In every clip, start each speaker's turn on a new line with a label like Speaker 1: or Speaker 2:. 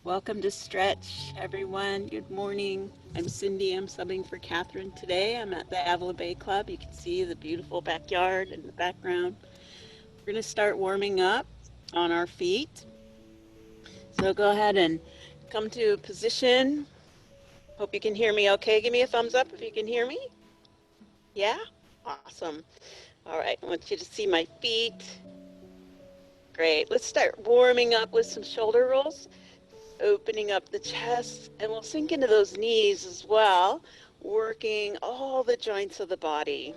Speaker 1: Welcome to Stretch, everyone. Good morning. I'm Cindy. I'm subbing for Catherine today. I'm at the Avila Bay Club. You can see the beautiful backyard in the background. We're going to start warming up on our feet. So go ahead and come to a position. Hope you can hear me okay. Give me a thumbs up if you can hear me. Yeah? Awesome. All right. I want you to see my feet. Great. Let's start warming up with some shoulder rolls. Opening up the chest, and we'll sink into those knees as well, working all the joints of the body.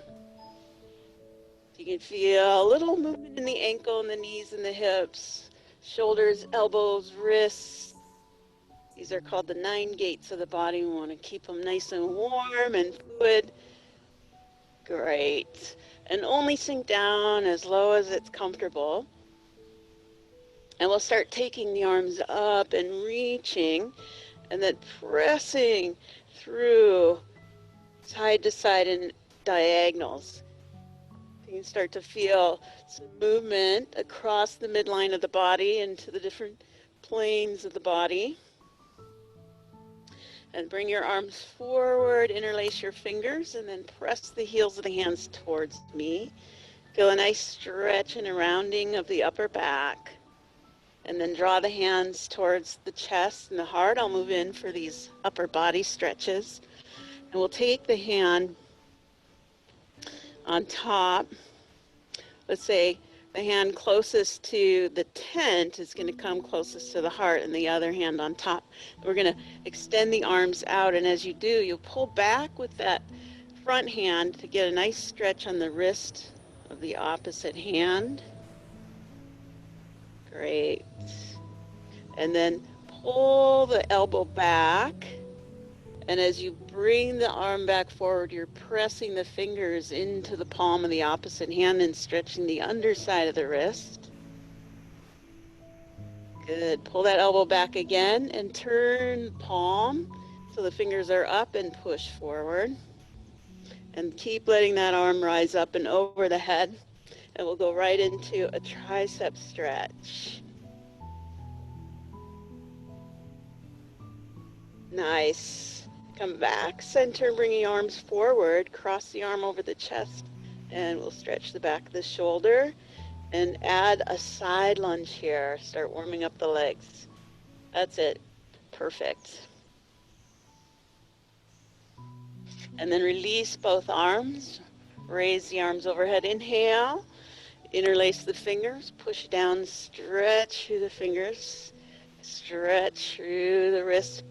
Speaker 1: You can feel a little movement in the ankle and the knees and the hips, shoulders, elbows, wrists. These are called the 9 gates of the body. We want to keep them nice and warm and fluid. Great. And only sink down as low as it's comfortable. And we'll start taking the arms up and reaching, and then pressing through side to side and diagonals. You can start to feel some movement across the midline of the body into the different planes of the body. And bring your arms forward, interlace your fingers, and then press the heels of the hands towards me. Feel a nice stretch and a rounding of the upper back. And then draw the hands towards the chest and the heart. I'll move in for these upper body stretches. And we'll take the hand on top. Let's say the hand closest to the tent is going to come closest to the heart, and the other hand on top. We're going to extend the arms out, and as you do, you'll pull back with that front hand to get a nice stretch on the wrist of the opposite hand. Great. And then pull the elbow back. And as you bring the arm back forward, you're pressing the fingers into the palm of the opposite hand and stretching the underside of the wrist. Good. Pull that elbow back again and turn the palm so the fingers are up and push forward. And keep letting that arm rise up and over the head. And we'll go right into a tricep stretch. Nice. Come back, center, bringing arms forward, cross the arm over the chest, and we'll stretch the back of the shoulder and add a side lunge here. Start warming up the legs. That's it. Perfect. And then release both arms. Raise the arms overhead. Inhale. Interlace the fingers. Push down. Stretch through the fingers. Stretch through the wrists.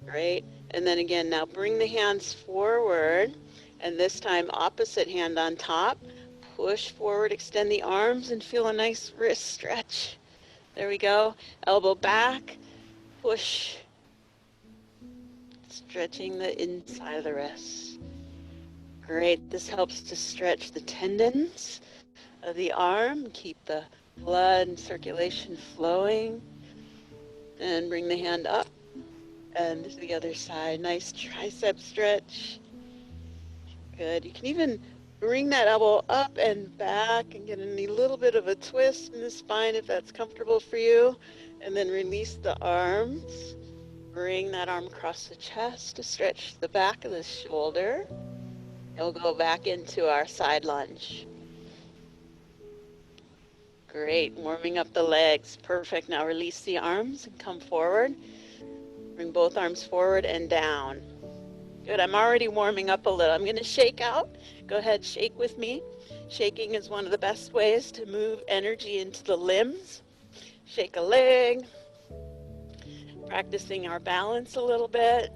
Speaker 1: Great. And then again, now bring the hands forward, and this time opposite hand on top. Push forward, extend the arms, and feel a nice wrist stretch. There we go. Elbow back, push. Stretching the inside of the wrist. Great. This helps to stretch the tendons of the arm, keep the blood and circulation flowing. And bring the hand up. And to the other side, nice tricep stretch. Good. You can even bring that elbow up and back and get a little bit of a twist in the spine if that's comfortable for you. And then release the arms. Bring that arm across the chest to stretch the back of the shoulder. We'll go back into our side lunge. Great. Warming up the legs. Perfect. Now release the arms and come forward. Bring both arms forward and down. Good, I'm already warming up a little. I'm going to shake out. Go ahead, shake with me. Shaking is one of the best ways to move energy into the limbs. Shake a leg. Practicing our balance a little bit.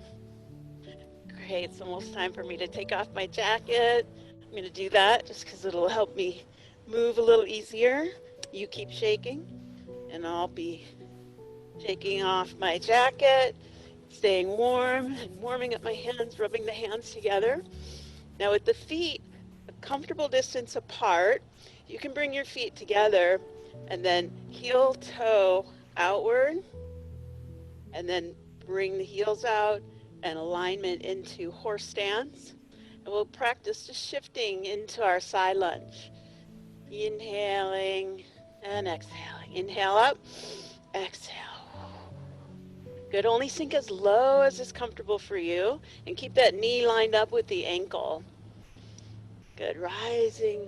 Speaker 1: Great, it's almost time for me to take off my jacket. I'm going to do that just because it'll help me move a little easier. You keep shaking, and I'll be shaking off my jacket, staying warm and warming up my hands, rubbing the hands together. Now with the feet a comfortable distance apart, you can bring your feet together and then heel toe outward, and then bring the heels out and alignment into horse stance. And we'll practice just shifting into our side lunge. Inhaling and exhaling. Inhale up Exhale. Good. Only sink as low as is comfortable for you, and keep that knee lined up with the ankle. Good. Rising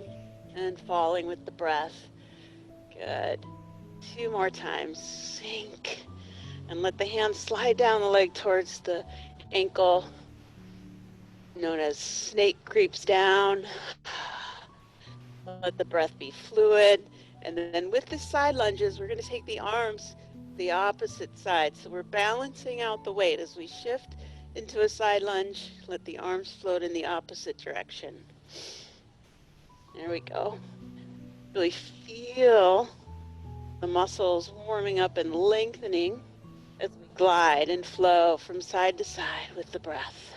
Speaker 1: and falling with the breath. Good. 2 more times. Sink. And let the hand slide down the leg towards the ankle, known as snake creeps down. Let the breath be fluid. And then with the side lunges, we're going to take the arms the opposite side. So we're balancing out the weight as we shift into a side lunge. Let the arms float in the opposite direction. There we go. Really feel the muscles warming up and lengthening as we glide and flow from side to side with the breath.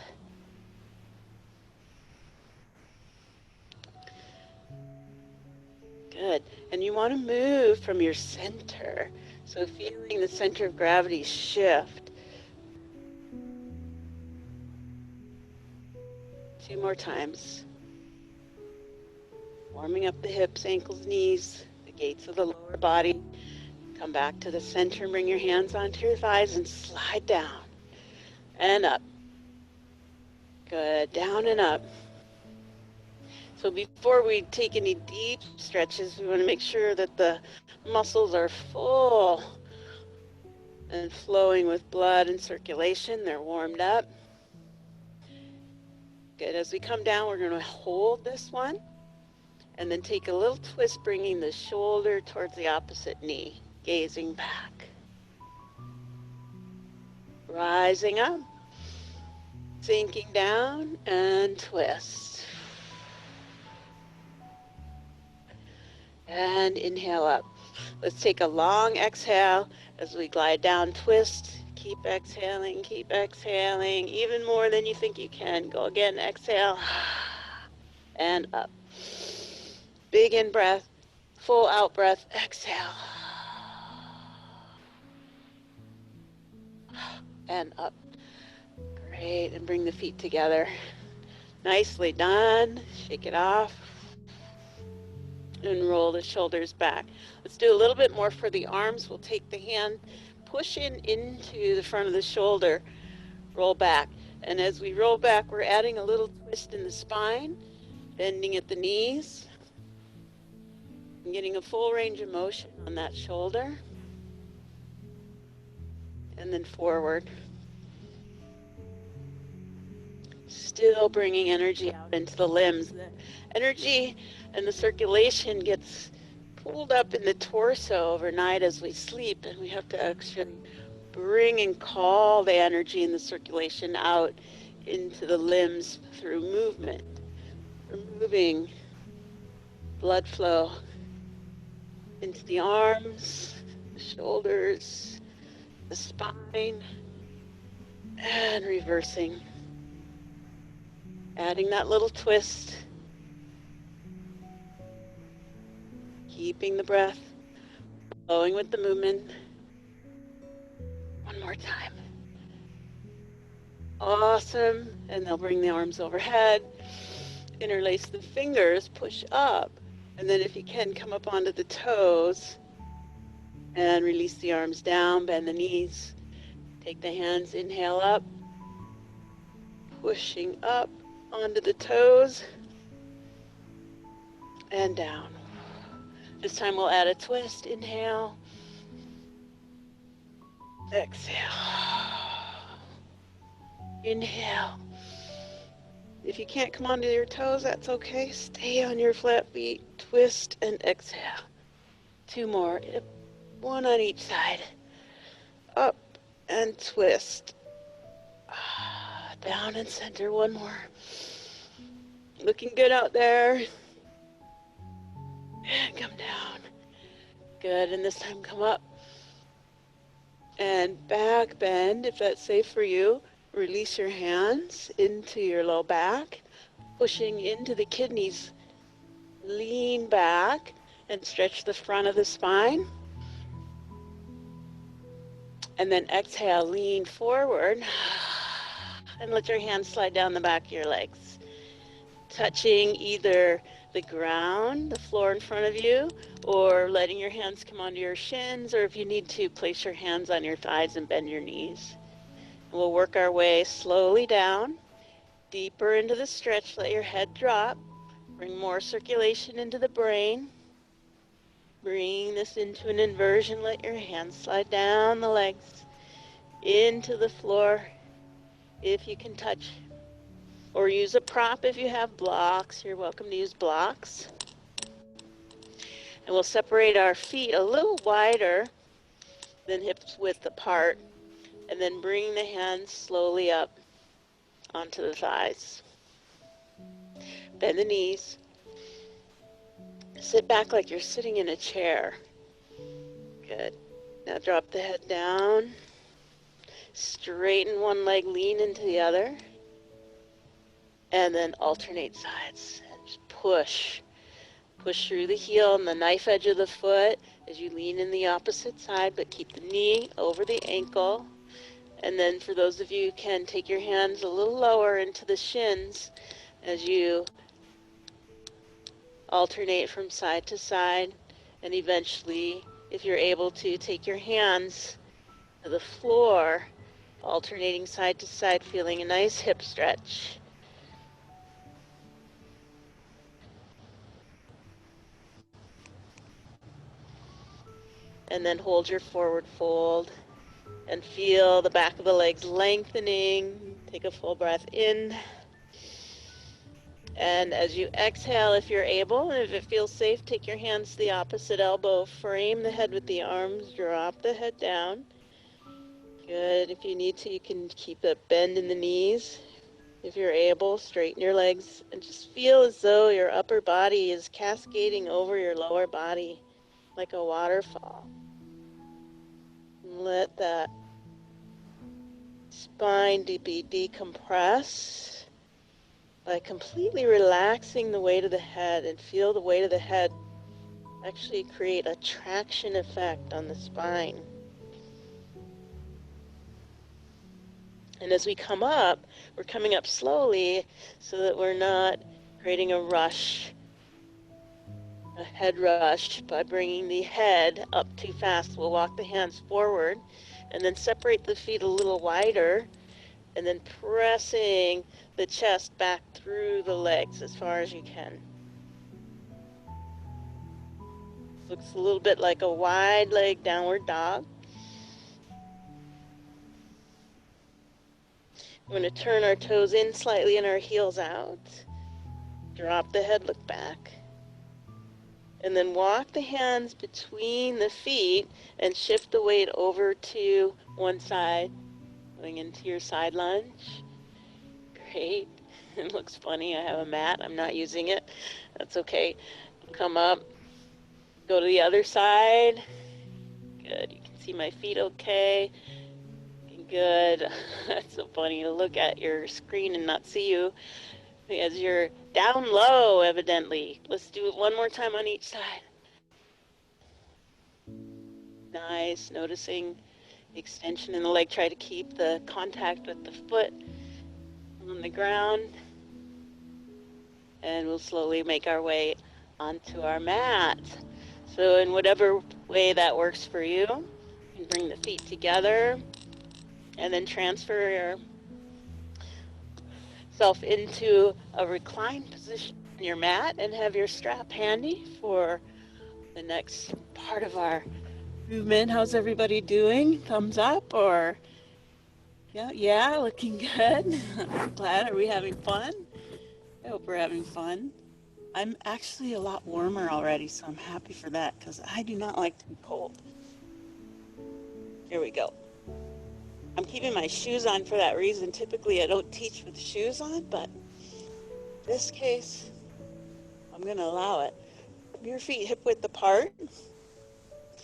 Speaker 1: Good. And you want to move from your center. So feeling the center of gravity shift. 2 more times. Warming up the hips, ankles, knees, the gates of the lower body. Come back to the center and bring your hands onto your thighs and slide down and up. Good. Down and up. So before we take any deep stretches, we want to make sure that the muscles are full and flowing with blood and circulation. They're warmed up. Good. As we come down, we're going to hold this one and then take a little twist, bringing the shoulder towards the opposite knee, gazing back. Rising up, sinking down, and twist. And inhale up. Let's take a long exhale as we glide down, twist. Keep exhaling, even more than you think you can. Go again, exhale, and up. Big in breath, full out breath, exhale. And up. Great, and bring the feet together. Nicely done. Shake it off. And roll the shoulders back. Let's do a little bit more for the arms. We'll take the hand, push into the front of the shoulder, roll back. And as we roll back, we're adding a little twist in the spine, bending at the knees, and getting a full range of motion on that shoulder. And then forward. Still bringing energy out into the limbs. The energy and the circulation gets pulled up in the torso overnight as we sleep, and we have to actually bring and call the energy and the circulation out into the limbs through movement, removing blood flow into the arms, the shoulders, the spine, and reversing. Adding that little twist, keeping the breath, flowing with the movement. One more time. Awesome. And they'll bring the arms overhead, interlace the fingers, push up. And then if you can, come up onto the toes and release the arms down, bend the knees. Take the hands, inhale up, pushing up onto the toes and down. This time we'll add a twist. Inhale, exhale, inhale. If you can't come onto your toes, that's okay. Stay on your flat feet, twist and exhale. 2 more, 1 on each side. Up and twist. Down and center, 1 more. Looking good out there. And come down. Good, and this time come up. And back bend, if that's safe for you. Release your hands into your low back, pushing into the kidneys. Lean back and stretch the front of the spine. And then exhale, lean forward. And let your hands slide down the back of your legs, touching either the ground, the floor in front of you, or letting your hands come onto your shins, or if you need to, place your hands on your thighs and bend your knees. And we'll work our way slowly down, deeper into the stretch. Let your head drop. Bring more circulation into the brain. Bring this into an inversion. Let your hands slide down the legs into the floor if you can touch, or use a prop if you have blocks. You're welcome to use blocks. And we'll separate our feet a little wider than hips width apart, and then bring the hands slowly up onto the thighs. Bend the knees. Sit back like you're sitting in a chair. Good. Now drop the head down. Straighten one leg, lean into the other. And then alternate sides. And just push. Push through the heel and the knife edge of the foot as you lean in the opposite side, but keep the knee over the ankle. And then for those of you who can, take your hands a little lower into the shins as you alternate from side to side. And eventually, if you're able to, take your hands to the floor, alternating side to side, feeling a nice hip stretch. And then hold your forward fold and feel the back of the legs lengthening. Take a full breath in. And as you exhale, if you're able, and if it feels safe, take your hands to the opposite elbow, frame the head with the arms, drop the head down. Good. If you need to, you can keep a bend in the knees. If you're able, straighten your legs and just feel as though your upper body is cascading over your lower body like a waterfall. Let that spine be decompressed by completely relaxing the weight of the head, and feel the weight of the head actually create a traction effect on the spine. And as we come up, we're coming up slowly so that we're not creating a rush, a head rush by bringing the head up too fast. We'll walk the hands forward and then separate the feet a little wider, and then pressing the chest back through the legs as far as you can. Looks a little bit like a wide leg downward dog. We're going to turn our toes in slightly and our heels out. Drop the head, look back. And then walk the hands between the feet and shift the weight over to one side, going into your side lunge. Great. It looks funny. I have a mat. I'm not using it. That's okay. Come up. Go to the other side. Good. You can see my feet okay. Good. That's so funny to look at your screen and not see you because you're down low, evidently. Let's do it one more time on each side. Nice. Noticing the extension in the leg. Try to keep the contact with the foot on the ground. And we'll slowly make our way onto our mat. So in whatever way that works for you, you can bring the feet together and then transfer yourself into a reclined position on your mat and have your strap handy for the next part of our movement. How's everybody doing? Thumbs up or yeah, looking good. I'm glad. Are we having fun? I hope we're having fun. I'm actually a lot warmer already, so I'm happy for that because I do not like to be cold. Here we go. I'm keeping my shoes on for that reason. Typically, I don't teach with shoes on, but in this case, I'm going to allow it. Your feet hip width apart.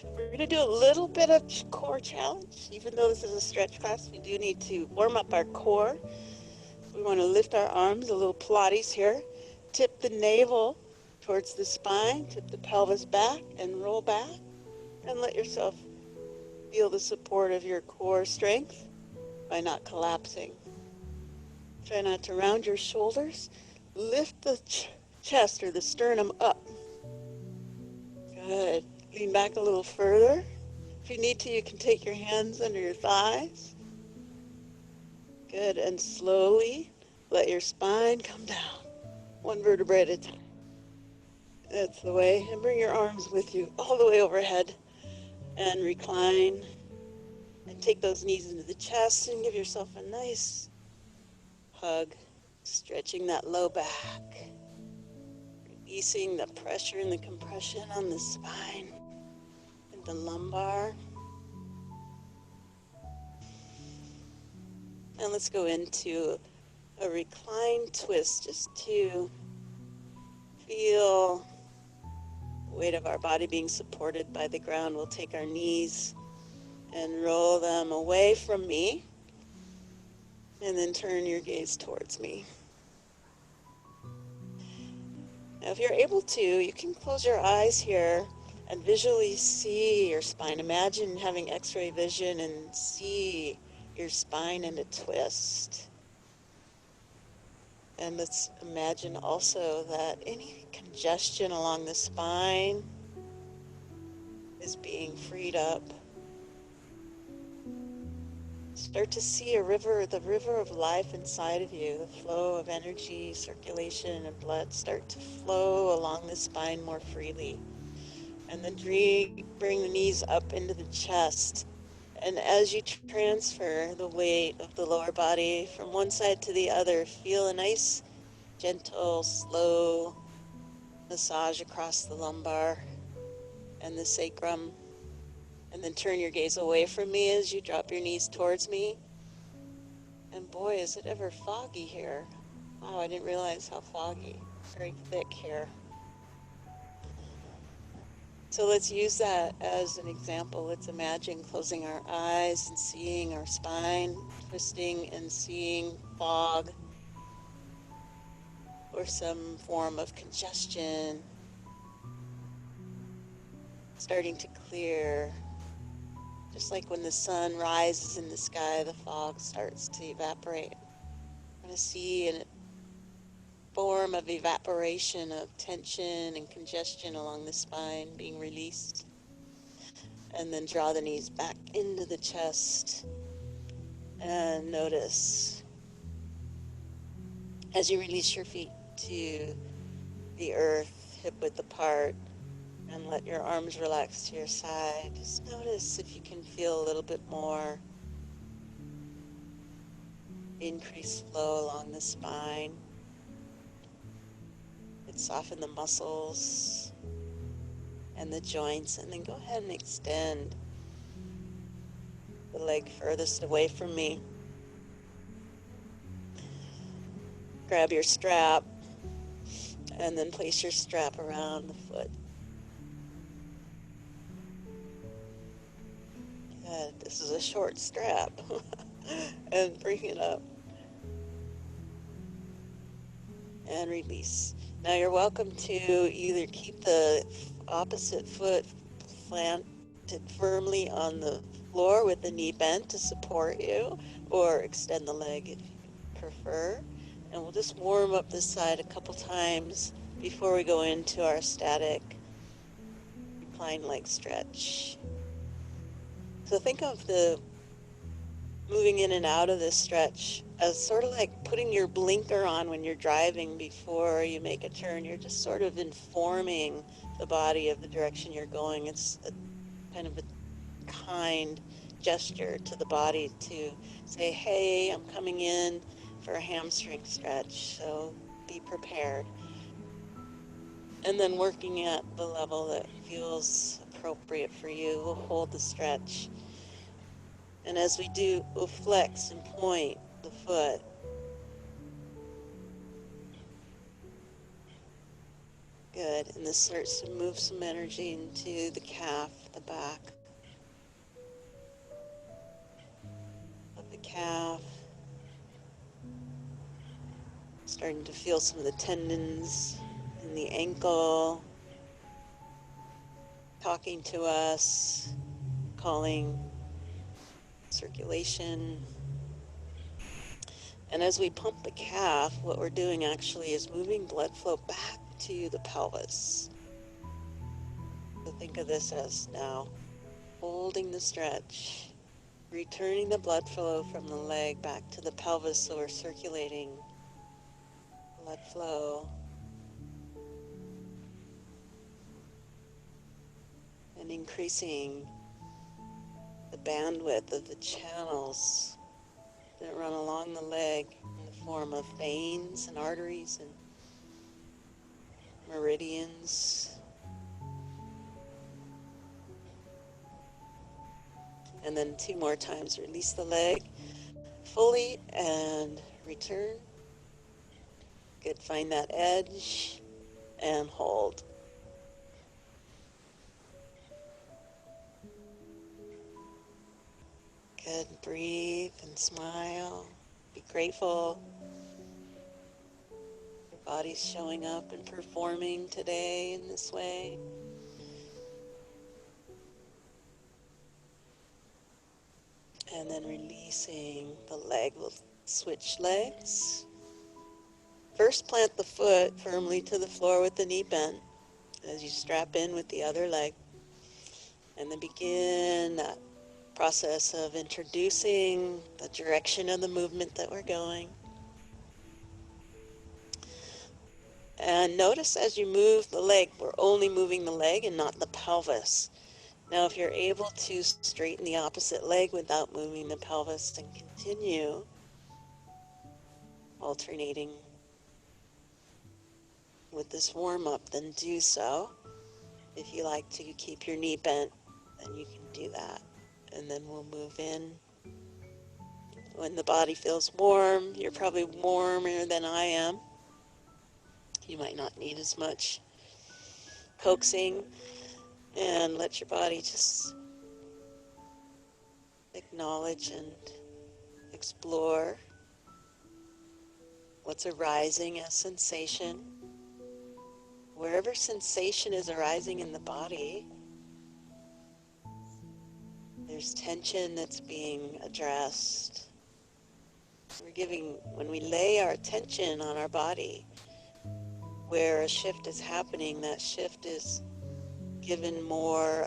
Speaker 1: We're going to do a little bit of core challenge. Even though this is a stretch class, we do need to warm up our core. We want to lift our arms, a little Pilates here. Tip the navel towards the spine, tip the pelvis back and roll back, and let yourself feel the support of your core strength by not collapsing. Try not to round your shoulders. Lift the chest or the sternum up. Good. Lean back a little further. If you need to, you can take your hands under your thighs. Good. And slowly let your spine come down, one vertebrae at a time. That's the way. And bring your arms with you all the way overhead and recline. And take those knees into the chest and give yourself a nice hug, stretching that low back, releasing the pressure and the compression on the spine and the lumbar. And let's go into a recline twist just to feel the weight of our body being supported by the ground. We'll take our knees and roll them away from me, and then turn your gaze towards me. Now, if you're able to, you can close your eyes here and visually see your spine. Imagine having x-ray vision and see your spine in a twist. And let's imagine also that any congestion along the spine is being freed up. Start to see a river, the river of life inside of you, the flow of energy, circulation, and blood start to flow along the spine more freely. And then bring the knees up into the chest. And as you transfer the weight of the lower body from one side to the other, feel a nice, gentle, slow massage across the lumbar and the sacrum. And then turn your gaze away from me as you drop your knees towards me. And boy, is it ever foggy here. Wow, I didn't realize how foggy. Very thick here. So let's use that as an example. Let's imagine closing our eyes and seeing our spine twisting and seeing fog or some form of congestion starting to clear. Just like when the sun rises in the sky, the fog starts to evaporate. We're going to see a form of evaporation of tension and congestion along the spine being released. And then draw the knees back into the chest and notice as you release your feet to the earth, hip width apart, and let your arms relax to your side. Just notice if you can feel a little bit more increased flow along the spine. Soften the muscles and the joints, and then go ahead and extend the leg furthest away from me. Grab your strap and then place your strap around the foot. Good. This is a short strap. And bring it up and release. Now you're welcome to either keep the opposite foot planted firmly on the floor with the knee bent to support you, or extend the leg if you prefer. And we'll just warm up this side a couple times before we go into our static recline leg stretch. So think of the moving in and out of this stretch as sort of like putting your blinker on when you're driving before you make a turn. You're just sort of informing the body of the direction you're going. It's a kind of a kind gesture to the body to say, hey, I'm coming in for a hamstring stretch, so be prepared. And then working at the level that feels appropriate for you, we'll hold the stretch. And as we do, we'll flex and point the foot. Good. And this starts to move some energy into the calf, the back of the calf. Starting to feel some of the tendons in the ankle talking to us, calling circulation. And as we pump the calf, what we're doing actually is moving blood flow back to the pelvis. So think of this as now holding the stretch, returning the blood flow from the leg back to the pelvis so we're circulating blood flow and increasing the bandwidth of the channels that run along the leg in the form of veins and arteries and meridians. And then 2 more times, release the leg fully and return. Good, find that edge and hold. Good, breathe and smile. Be grateful. Your body's showing up and performing today in this way. And then releasing the leg. We'll switch legs. First, plant the foot firmly to the floor with the knee bent as you strap in with the other leg. And then begin that process of introducing the direction of the movement that we're going. And notice as you move the leg, we're only moving the leg and not the pelvis. Now, if you're able to straighten the opposite leg without moving the pelvis and continue alternating with this warm-up, then do so. If you like to keep your knee bent, then you can do that. And then we'll move in. When the body feels warm, you're probably warmer than I am. You might not need as much coaxing, and let your body just acknowledge and explore what's arising as sensation. Wherever sensation is arising in the body, there's tension that's being addressed. When we lay our attention on our body, where a shift is happening, that shift is given more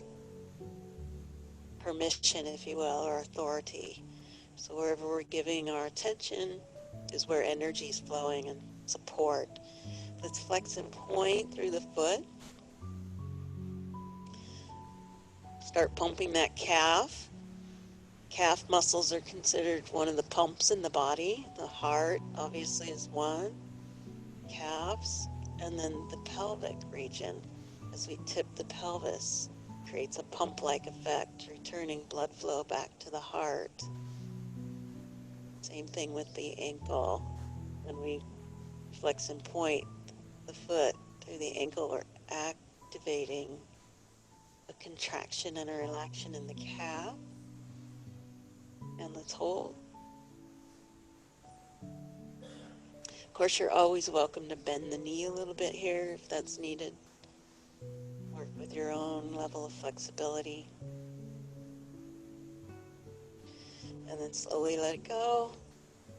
Speaker 1: permission, if you will, or authority. So wherever we're giving our attention is where energy is flowing and support. Let's flex and point through the foot. Start pumping that calf. Calf muscles are considered one of the pumps in the body. The heart obviously is one. Calves, and then the pelvic region. As we tip the pelvis, creates a pump-like effect, returning blood flow back to the heart. Same thing with the ankle. When we flex and point the foot through the ankle, we're activating a contraction and a relaxation in the calf. And let's hold. Of course, you're always welcome to bend the knee a little bit here if that's needed. Work with your own level of flexibility. And then slowly let it go.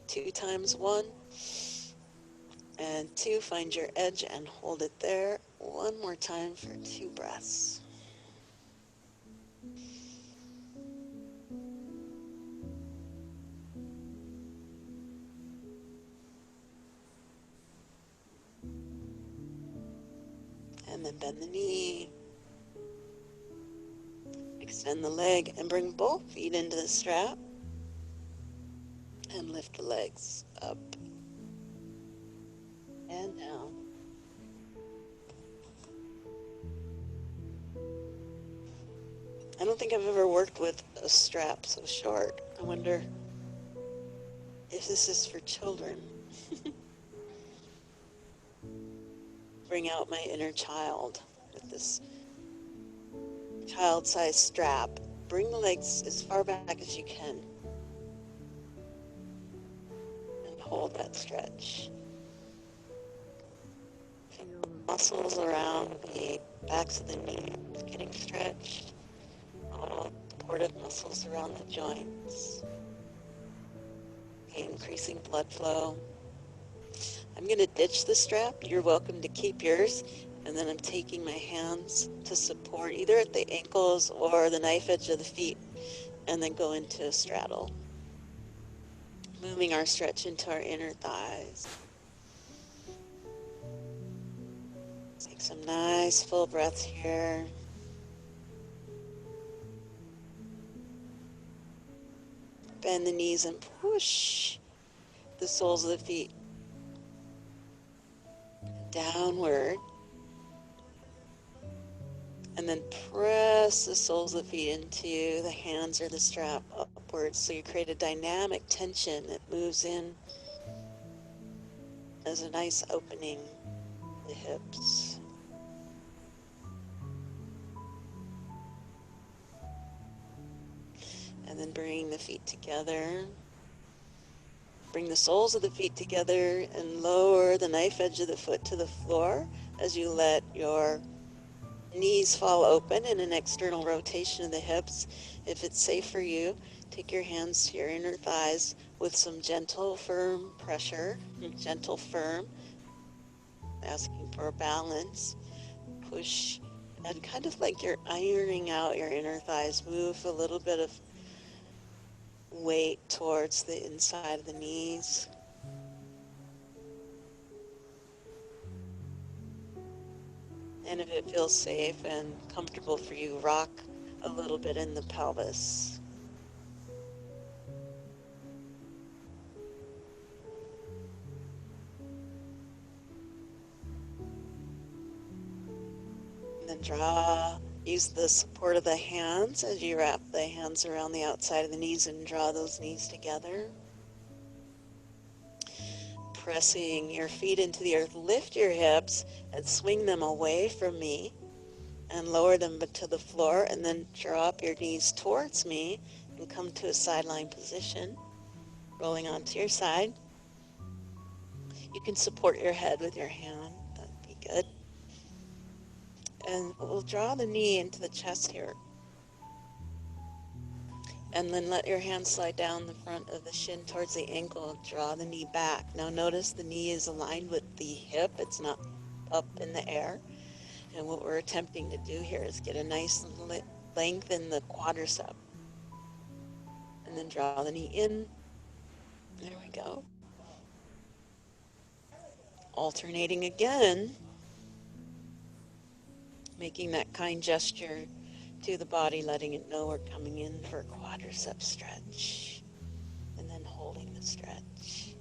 Speaker 1: 2 times 1. And 2, find your edge and hold it there. 1 more time for 2 breaths. And then bend the knee. Extend the leg and bring both feet into the strap. And lift the legs up and down. I don't think I've ever worked with a strap so short. I wonder if this is for children. Bring out my inner child with this child-sized strap. Bring the legs as far back as you can. And hold that stretch. Feel the muscles around the backs of the knees getting stretched. All supportive muscles around the joints. Increasing blood flow. I'm going to ditch the strap. You're welcome to keep yours. And then I'm taking my hands to support either at the ankles or the knife edge of the feet, and then go into a straddle, moving our stretch into our inner thighs. Take some nice full breaths here. Bend the knees and push the soles of the feet downward. And then press the soles of the feet into the hands or the strap upwards. So you create a dynamic tension that moves in as a nice opening the hips. And then bring the feet together. Bring the soles of the feet together and lower the knife edge of the foot to the floor as you let your knees fall open in an external rotation of the hips. If it's safe for you, take your hands to your inner thighs with some gentle, firm pressure, gentle, firm, asking for a balance. Push, and kind of like you're ironing out your inner thighs, move a little bit of weight towards the inside of the knees. And if it feels safe and comfortable for you, rock a little bit in the pelvis. And then use the support of the hands as you wrap the hands around the outside of the knees and draw those knees together. Pressing your feet into the earth, lift your hips and swing them away from me and lower them to the floor, and then draw up your knees towards me and come to a sideline position, rolling onto your side. You can support your head with your hand, that'd be good. And we'll draw the knee into the chest here. And then let your hand slide down the front of the shin towards the ankle. Draw the knee back. Now notice the knee is aligned with the hip. It's not up in the air. And what we're attempting to do here is get a nice length in the quadricep. And then draw the knee in. There we go. Alternating again. Making that kind gesture to the body, letting it know we're coming in for a quadricep stretch. And then holding the stretch.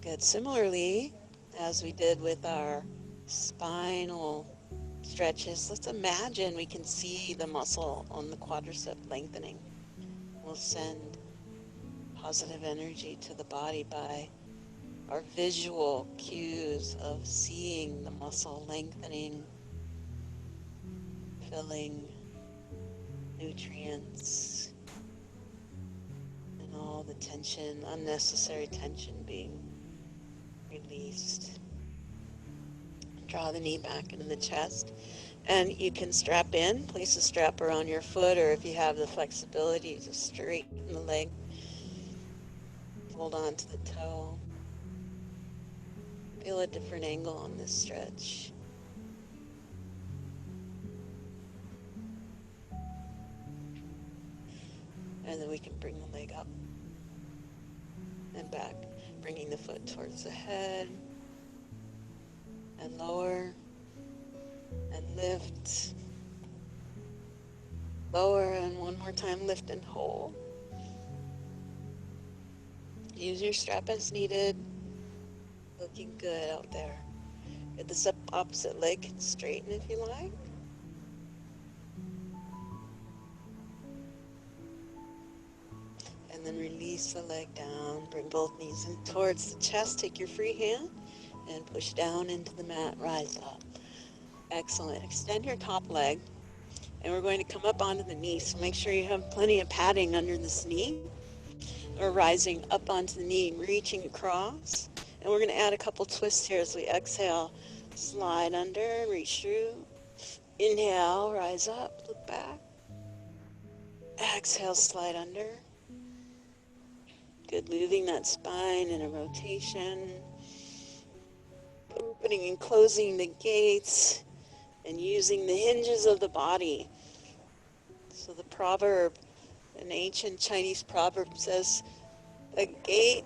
Speaker 1: Good. Similarly, as we did with our spinal stretches, let's imagine we can see the muscle on the quadricep lengthening. We'll send positive energy to the body by our visual cues of seeing the muscle lengthening, filling nutrients, and all the tension, unnecessary tension being released. Draw the knee back into the chest. And you can strap in, place a strap around your foot, or if you have the flexibility, just straighten the leg, hold on to the toe. Feel a different angle on this stretch. And then we can bring the leg up and back, bringing the foot towards the head, and lower, and lift, lower, and one more time, lift and hold. Use your strap as needed. Looking good out there. Get this opposite leg can straighten if you like. And then release the leg down. Bring both knees in towards the chest. Take your free hand and push down into the mat. Rise up. Excellent. Extend your top leg. And we're going to come up onto the knee. So make sure you have plenty of padding under this knee. We're rising up onto the knee, reaching across. And we're going to add a couple twists here as we exhale. Slide under, reach through. Inhale, rise up, look back. Exhale, slide under. Good, moving that spine in a rotation, opening and closing the gates, and using the hinges of the body. So the proverb, an ancient Chinese proverb says, a gate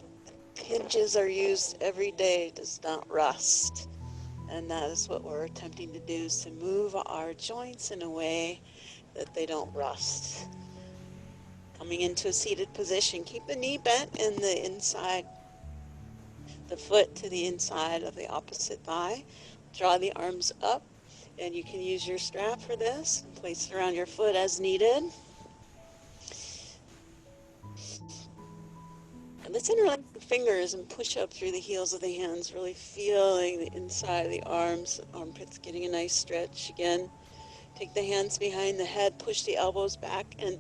Speaker 1: hinges are used every day, does not rust. And that is what we're attempting to do, is to move our joints in a way that they don't rust. Coming into a seated position, keep the knee bent in the inside, the foot to the inside of the opposite thigh. Draw the arms up, and you can use your strap for this. Place it around your foot as needed. And let's interlace the fingers and push up through the heels of the hands, really feeling the inside of the arms, armpits getting a nice stretch. Again, take the hands behind the head, push the elbows back, and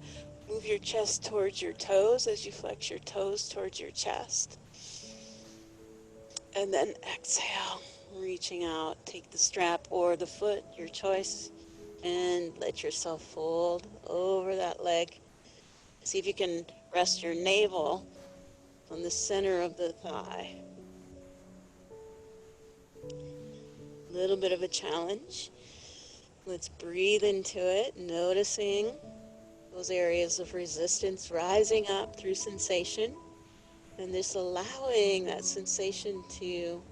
Speaker 1: move your chest towards your toes as you flex your toes towards your chest. And then exhale, reaching out. Take the strap or the foot, your choice, and let yourself fold over that leg. See if you can rest your navel on the center of the thigh. A little bit of a challenge. Let's breathe into it, noticing those areas of resistance rising up through sensation, and just allowing that sensation to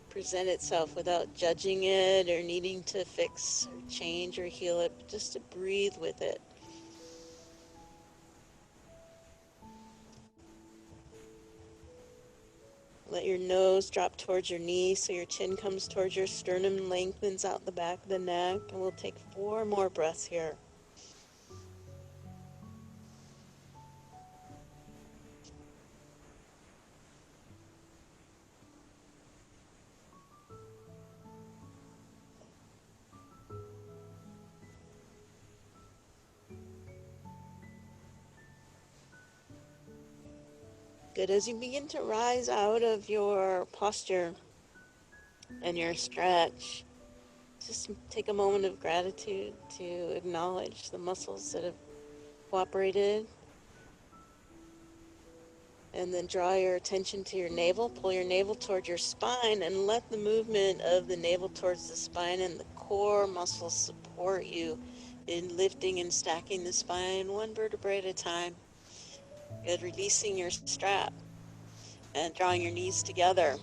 Speaker 1: present itself without judging it or needing to fix or change or heal it, but just to breathe with it. Let your nose drop towards your knee so your chin comes towards your sternum, lengthens out the back of the neck, and we'll take 4 more breaths here. Good. As you begin to rise out of your posture and your stretch, just take a moment of gratitude to acknowledge the muscles that have cooperated. And then draw your attention to your navel. Pull your navel towards your spine and let the movement of the navel towards the spine and the core muscles support you in lifting and stacking the spine 1 vertebrae at a time. Good. Releasing your strap and drawing your knees together.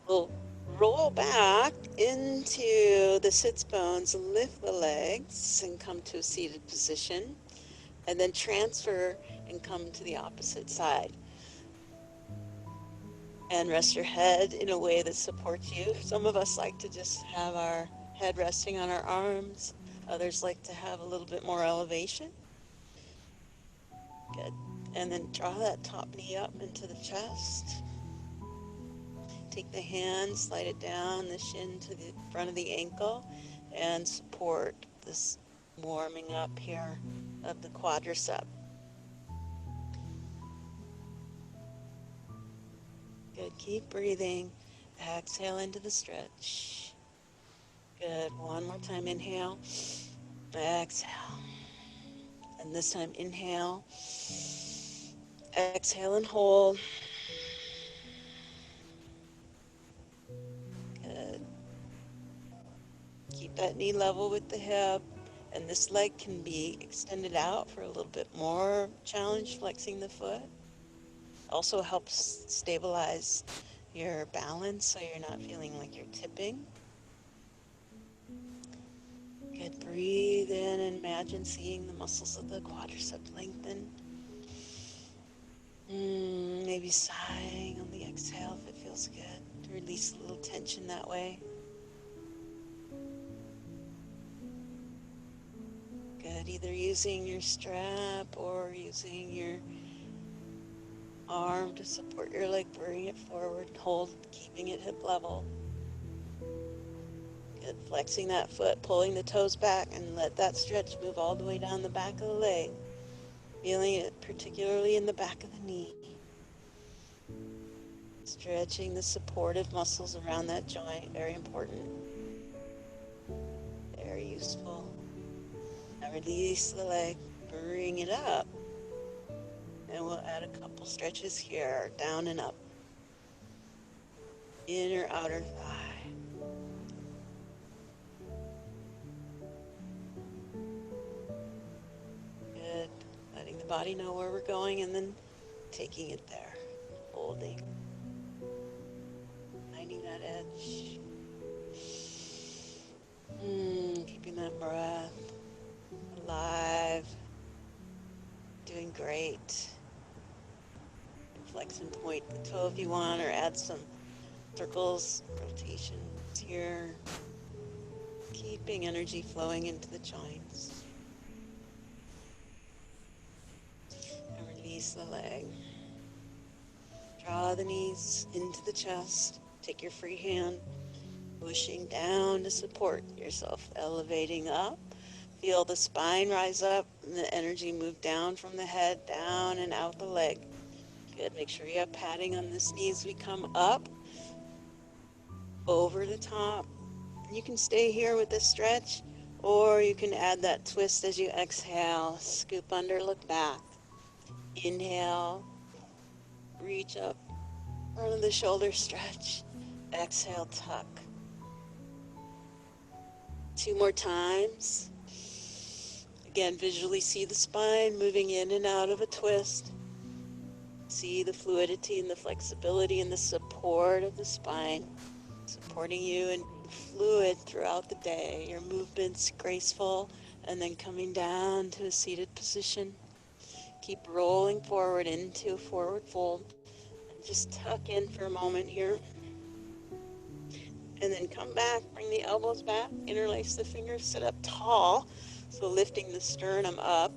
Speaker 1: We'll roll back into the sits bones, lift the legs, and come to a seated position, and then transfer and come to the opposite side. And rest your head in a way that supports you. Some of us like to just have our head resting on our arms. Others like to have a little bit more elevation. Good. And then draw that top knee up into the chest. Take the hand, slide it down the shin to the front of the ankle, and support this warming up here of the quadricep. Good. Keep breathing. Exhale into the stretch. Good. 1 more time. Inhale. Exhale. And this time, inhale. Exhale and hold. Good. Keep that knee level with the hip. And this leg can be extended out for a little bit more challenge, flexing the foot. Also helps stabilize your balance so you're not feeling like you're tipping. Good. Breathe in and imagine seeing the muscles of the quadricep lengthen. Maybe sighing on the exhale if it feels good to release a little tension that way. Good. Either using your strap or using your arm to support your leg, bring it forward, hold, keeping it hip level. Good. Flexing that foot, pulling the toes back, and let that stretch move all the way down the back of the leg. Feeling it particularly in the back of the knee. Stretching the supportive muscles around that joint, very important. Very useful. Now release the leg, bring it up. And we'll add a couple stretches here, down and up. Inner, outer thigh. Good. Letting the body know where we're going and then taking it there. Holding. Finding that edge. Keeping that breath alive. Doing great. Flex and point the toe if you want, or add some circles, rotations here. Keeping energy flowing into the joints. And release the leg. Draw the knees into the chest. Take your free hand, pushing down to support yourself, elevating up. Feel the spine rise up and the energy move down from the head, down and out the leg. Good. Make sure you have padding on the knees as we come up, over the top. You can stay here with this stretch, or you can add that twist as you exhale. Scoop under, look back. Inhale, reach up, front of the shoulder stretch. Exhale, tuck. 2 more times. Again, visually see the spine moving in and out of a twist. See the fluidity and the flexibility and the support of the spine, supporting you and fluid throughout the day. Your movements graceful, and then coming down to a seated position. Keep rolling forward into a forward fold. And just tuck in for a moment here. And then come back, bring the elbows back, interlace the fingers, sit up tall. So lifting the sternum up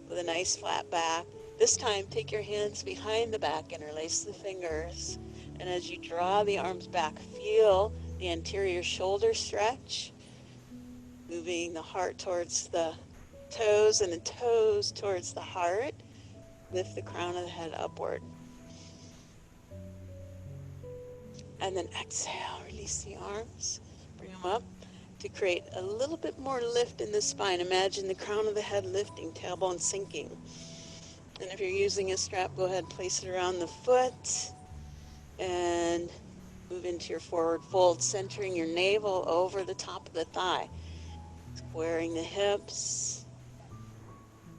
Speaker 1: with a nice flat back. This time, take your hands behind the back, interlace the fingers. And as you draw the arms back, feel the anterior shoulder stretch, moving the heart towards the toes and the toes towards the heart. Lift the crown of the head upward. And then exhale, release the arms, bring them up to create a little bit more lift in the spine. Imagine the crown of the head lifting, tailbone sinking. And if you're using a strap, go ahead and place it around the foot and move into your forward fold, centering your navel over the top of the thigh. Squaring the hips,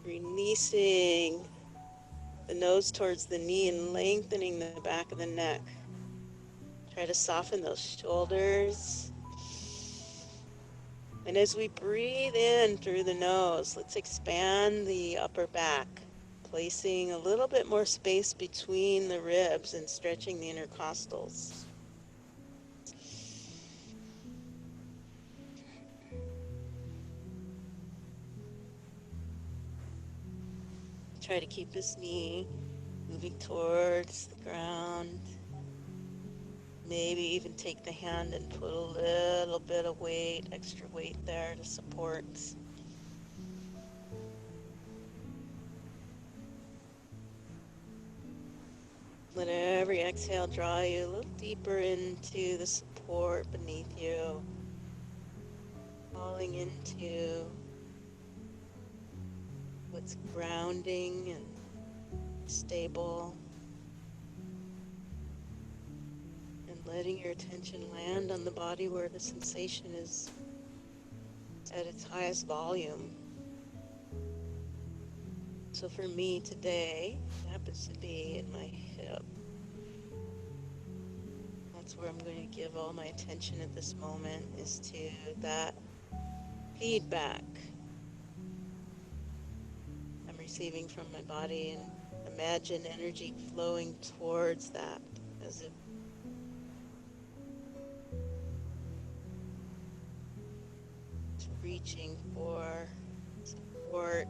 Speaker 1: releasing the nose towards the knee and lengthening the back of the neck. Try to soften those shoulders. And as we breathe in through the nose, let's expand the upper back, placing a little bit more space between the ribs and stretching the intercostals. Try to keep this knee moving towards the ground. Maybe even take the hand and put a little bit of weight, extra weight there to support. Let every exhale draw you a little deeper into the support beneath you, falling into what's grounding and stable, and letting your attention land on the body where the sensation is at its highest volume. So for me today, it happens to be in my hip. That's where I'm going to give all my attention at this moment, is to that feedback I'm receiving from my body, and imagine energy flowing towards that as if it's reaching for support.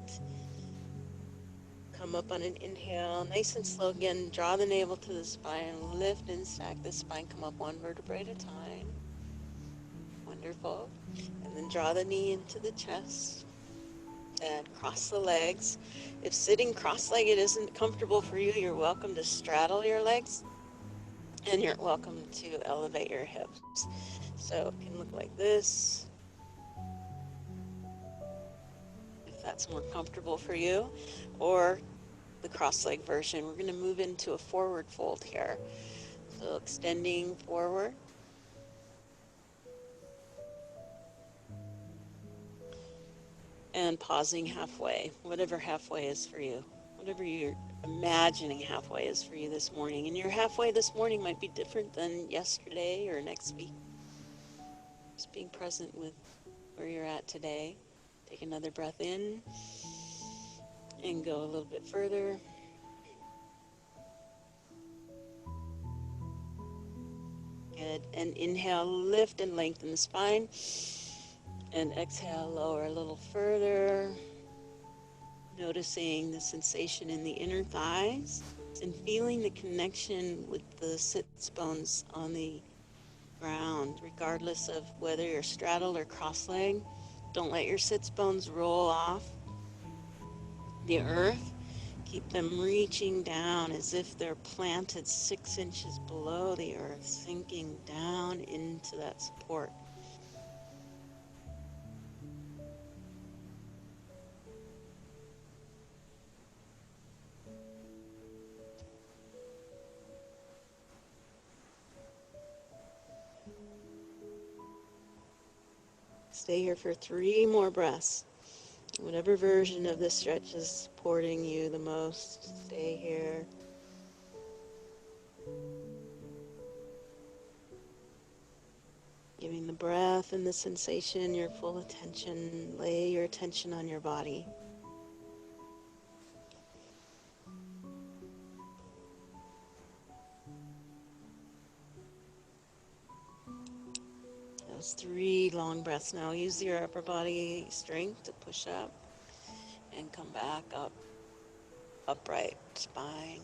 Speaker 1: Come up on an inhale, nice and slow again. Draw the navel to the spine, lift and stack the spine. Come up one vertebrae at a time. Wonderful. And then draw the knee into the chest and cross the legs. If sitting cross-legged isn't comfortable for you, you're welcome to straddle your legs, and you're welcome to elevate your hips. So it can look like this, if that's more comfortable for you, or the cross-leg version. We're going to move into a forward fold here. So extending forward. And pausing halfway, whatever halfway is for you, whatever you're imagining halfway is for you this morning. And your halfway this morning might be different than yesterday or next week. Just being present with where you're at today. Take another breath in and go a little bit further. Good. And inhale, lift and lengthen the spine. And exhale, lower a little further. Noticing the sensation in the inner thighs and feeling the connection with the sits bones on the ground, regardless of whether you're straddle or cross-leg. Don't let your sits bones roll off the earth. Keep them reaching down as if they're planted 6 inches below the earth, sinking down into that support. Stay here for 3 more breaths. Whatever version of this stretch is supporting you the most, stay here. Giving the breath and the sensation your full attention. Lay your attention on your body. Those 3 long breaths now. Use your upper body strength to push up and come back up. Upright spine.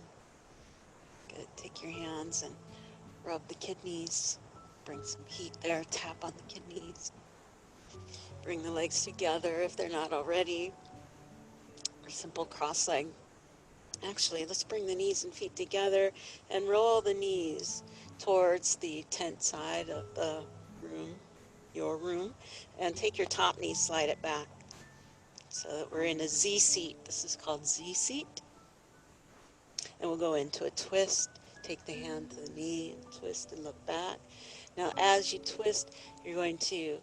Speaker 1: Good. Take your hands and rub the kidneys. Bring some heat there. Tap on the kidneys. Bring the legs together if they're not already. Or simple cross leg. Actually, let's bring the knees and feet together and roll the knees towards the tent side of the room, your room, and take your top knee, slide it back so that we're in a Z seat. This is called Z seat. And we'll go into a twist. Take the hand to the knee and twist and look back. Now, as you twist, you're going to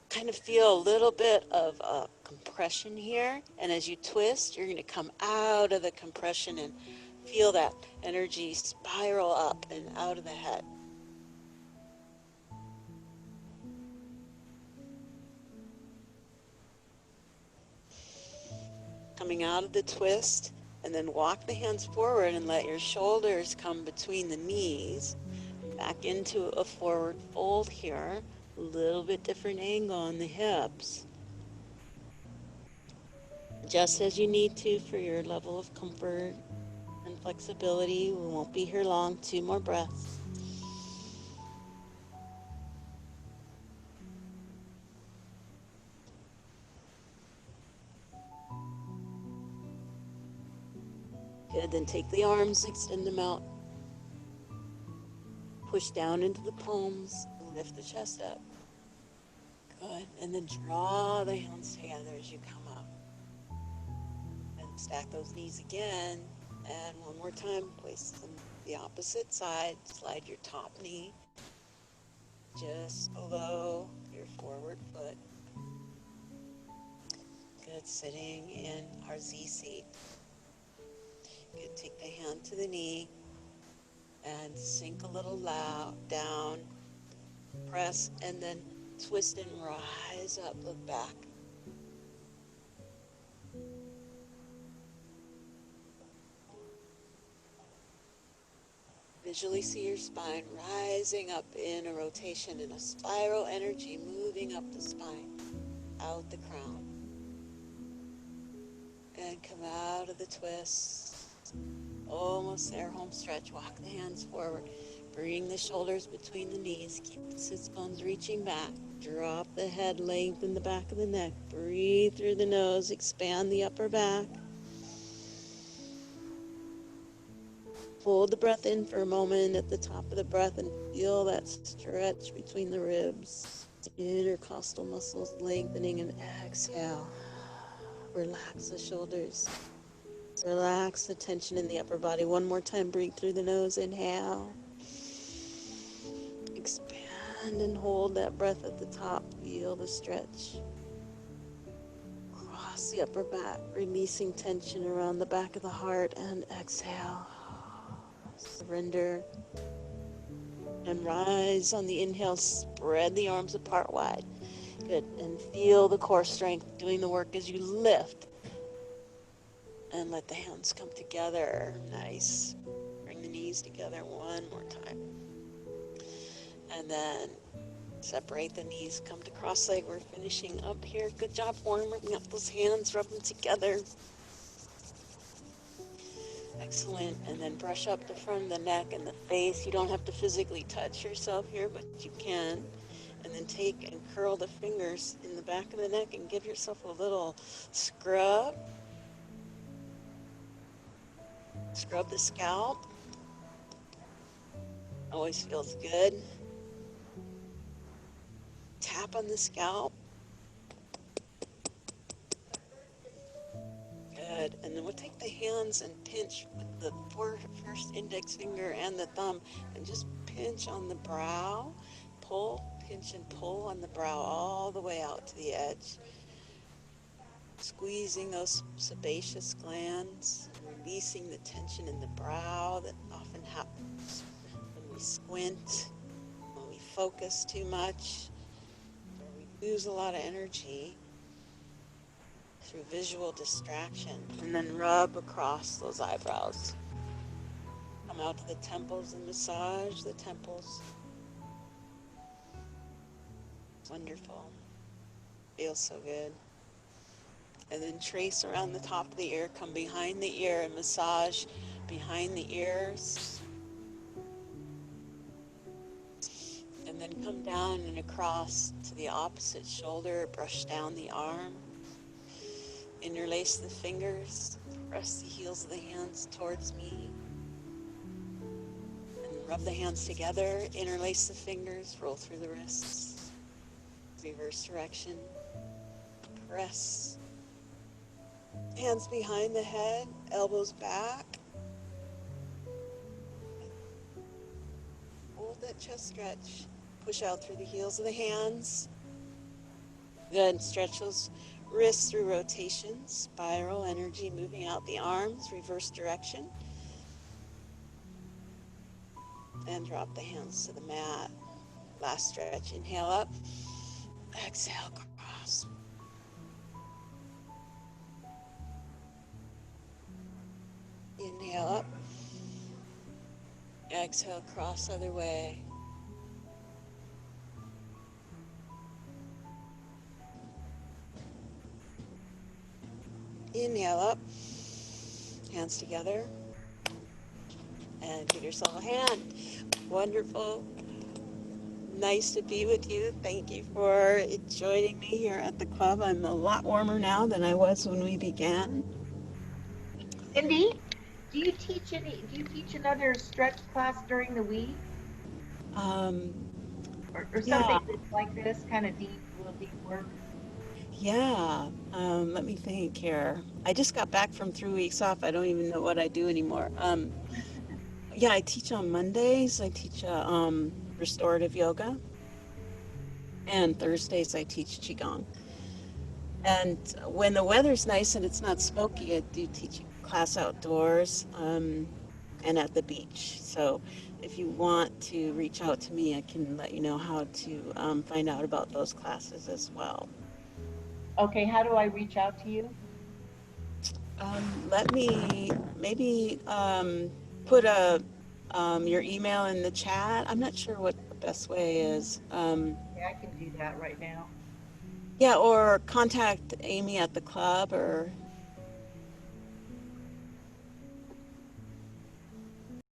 Speaker 1: kind of feel a little bit of a compression here. And as you twist, you're going to come out of the compression and feel that energy spiral up and out of the head. Coming out of the twist, and then walk the hands forward and let your shoulders come between the knees. Back into a forward fold here. A little bit different angle on the hips. Just as you need to for your level of comfort and flexibility. We won't be here long. 2 more breaths. Good, then take the arms, extend them out. Push down into the palms, lift the chest up. Good, and then draw the hands together as you come up. And stack those knees again. And one more time, place them the opposite side. Slide your top knee just below your forward foot. Good, sitting in our Z seat. Good, take the hand to the knee and sink a little down. Press and then twist and rise up, look back. Visually see your spine rising up in a rotation in a spiral energy moving up the spine, out the crown. And come out of the twist. Almost there, home stretch. Walk the hands forward. Bring the shoulders between the knees. Keep the sits bones reaching back. Drop the head, lengthen the back of the neck. Breathe through the nose. Expand the upper back. Hold the breath in for a moment at the top of the breath and feel that stretch between the ribs. Intercostal muscles lengthening, and exhale. Relax the shoulders. Relax the tension in the upper body. One more time, breathe through the nose, inhale. Expand and hold that breath at the top. Feel the stretch. Cross the upper back, releasing tension around the back of the heart, and exhale. Surrender and rise on the inhale. Spread the arms apart wide. Good. And feel the core strength doing the work as you lift. And let the hands come together. Nice. Bring the knees together one more time. And then separate the knees, come to cross leg. We're finishing up here. Good job warming up those hands, rub them together. Excellent. And then brush up the front of the neck and the face. You don't have to physically touch yourself here, but you can. And then take and curl the fingers in the back of the neck and give yourself a little scrub. Scrub the scalp. Always feels good. Tap on the scalp. Good. And then we'll take the hands and pinch with the first index finger and the thumb and just pinch on the brow. Pull, pinch and pull on the brow all the way out to the edge. Squeezing those sebaceous glands, releasing the tension in the brow that often happens when we squint, when we focus too much, or we lose a lot of energy through visual distraction. And then rub across those eyebrows. Come out to the temples and massage the temples. Wonderful. Feels so good. And then trace around the top of the ear, come behind the ear and massage behind the ears. And then come down and across to the opposite shoulder, brush down the arm. Interlace the fingers, press the heels of the hands towards me. And rub the hands together, interlace the fingers, roll through the wrists. Reverse direction. Press. Hands behind the head, elbows back. Hold that chest stretch. Push out through the heels of the hands. Good. Stretch those wrists through rotation. Spiral energy moving out the arms, reverse direction. And drop the hands to the mat. Last stretch. Inhale up. Exhale, cross. Inhale up. Exhale, cross other way. Inhale up. Hands together. And give yourself a hand. Wonderful. Nice to be with you. Thank you for joining me here at the club. I'm a lot warmer now than I was when we began.
Speaker 2: Cindy, do you teach another stretch class during the week
Speaker 1: Um,
Speaker 2: or
Speaker 1: yeah,
Speaker 2: something that's like this kind of deep, real deep work?
Speaker 1: yeah. Let me think here. I just got back from 3 weeks off. I don't even know what I do anymore. Yeah, I teach on Mondays. I teach restorative yoga, and Thursdays I teach qigong. And when the weather's nice and it's not smoky, I do teach a class outdoors and at the beach. So if you want to reach out to me, I can let you know how to find out about those classes as well.
Speaker 2: Okay, how do I reach out to you?
Speaker 1: Let me maybe put your email in the chat. I'm not sure what the best way is.
Speaker 2: Okay, I can do that right now.
Speaker 1: Yeah, or contact Amy at the club, or